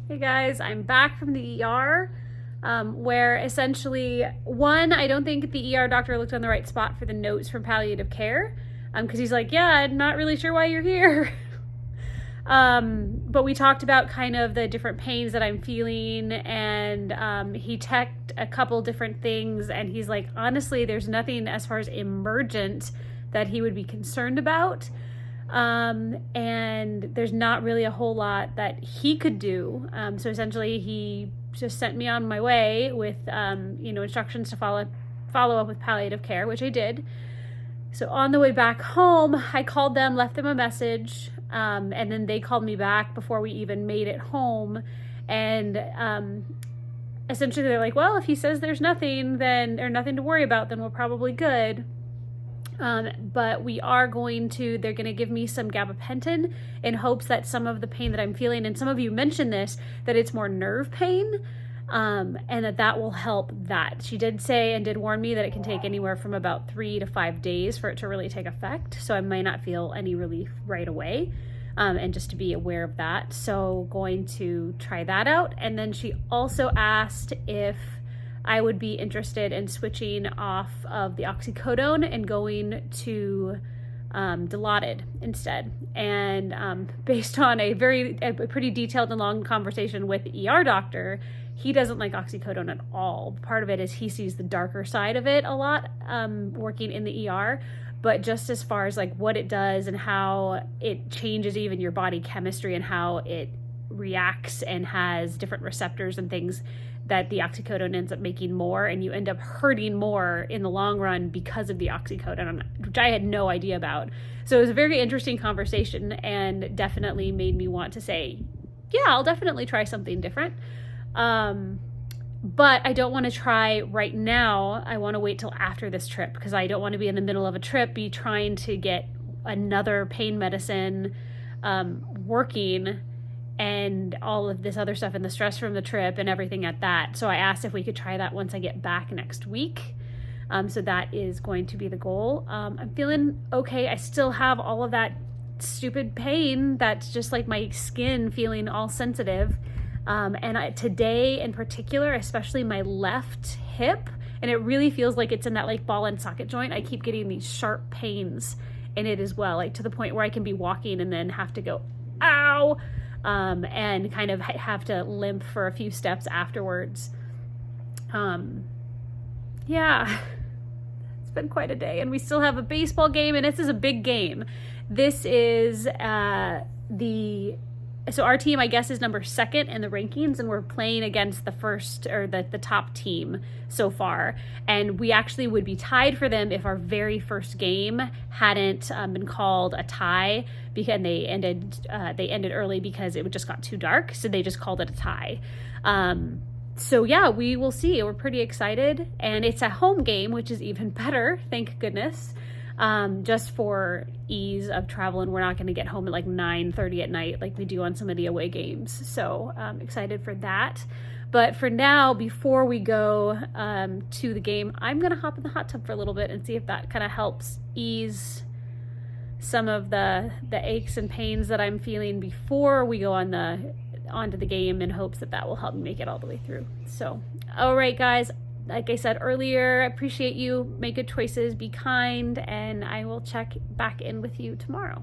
Hey guys, I'm back from the ER, where essentially, one, I don't think the ER doctor looked on the right spot for the notes from palliative care, because he's like, yeah, I'm not really sure why you're here. But we talked about kind of the different pains that I'm feeling, and he checked a couple different things, and he's like, honestly, there's nothing as far as emergent that he would be concerned about. And there's not really a whole lot that he could do. So essentially he just sent me on my way with, instructions to follow up with palliative care, which I did. So on the way back home, I called them, left them a message, and then they called me back before we even made it home. And, essentially they're like, well, if he says there's nothing, then or nothing to worry about, then we're probably good. But we are they're going to give me some gabapentin in hopes that some of the pain that I'm feeling, and some of you mentioned this, that it's more nerve pain, and that will help that. She did say and did warn me that it can take anywhere from about 3 to 5 days for it to really take effect. So I might not feel any relief right away. And just to be aware of that. So going to try that out. And then she also asked if I would be interested in switching off of the oxycodone and going to Dilaudid instead. And based on a pretty detailed and long conversation with the ER doctor, he doesn't like oxycodone at all. Part of it is he sees the darker side of it a lot, working in the ER. But just as far as like what it does and how it changes even your body chemistry and how it reacts and has different receptors and things, that the oxycodone ends up making more, and you end up hurting more in the long run because of the oxycodone, which I had no idea about. So it was a very interesting conversation and definitely made me want to say, yeah, I'll definitely try something different. But I don't want to try right now. I want to wait till after this trip, because I don't want to be in the middle of a trip, be trying to get another pain medicine working, and all of this other stuff and the stress from the trip and everything at that. So I asked if we could try that once I get back next week. So that is going to be the goal. I'm feeling okay. I still have all of that stupid pain that's just like my skin feeling all sensitive. And today in particular, especially my left hip, and it really feels like it's in that like ball and socket joint. I keep getting these sharp pains in it as well, like to the point where I can be walking and then have to go, ow, and kind of have to limp for a few steps afterwards. Yeah, it's been quite a day, and we still have a baseball game, and this is a big game. This is so our team, I guess, is number 2nd in the rankings, and we're playing against the first, or the top team so far. And we actually would be tied for them if our very first game hadn't been called a tie, because they ended early because it just got too dark. So they just called it a tie. So yeah, we will see. We're pretty excited, and it's a home game, which is even better. Thank goodness. Just for ease of travel, and we're not going to get home at like 9:30 at night like we do on some of the away games. So I'm excited for that. But for now, before we go to the game, I'm going to hop in the hot tub for a little bit and see if that kind of helps ease some of the aches and pains that I'm feeling before we go onto the game, in hopes that will help me make it all the way through. So, all right, guys. Like I said earlier, I appreciate you. Make good choices, be kind, and I will check back in with you tomorrow.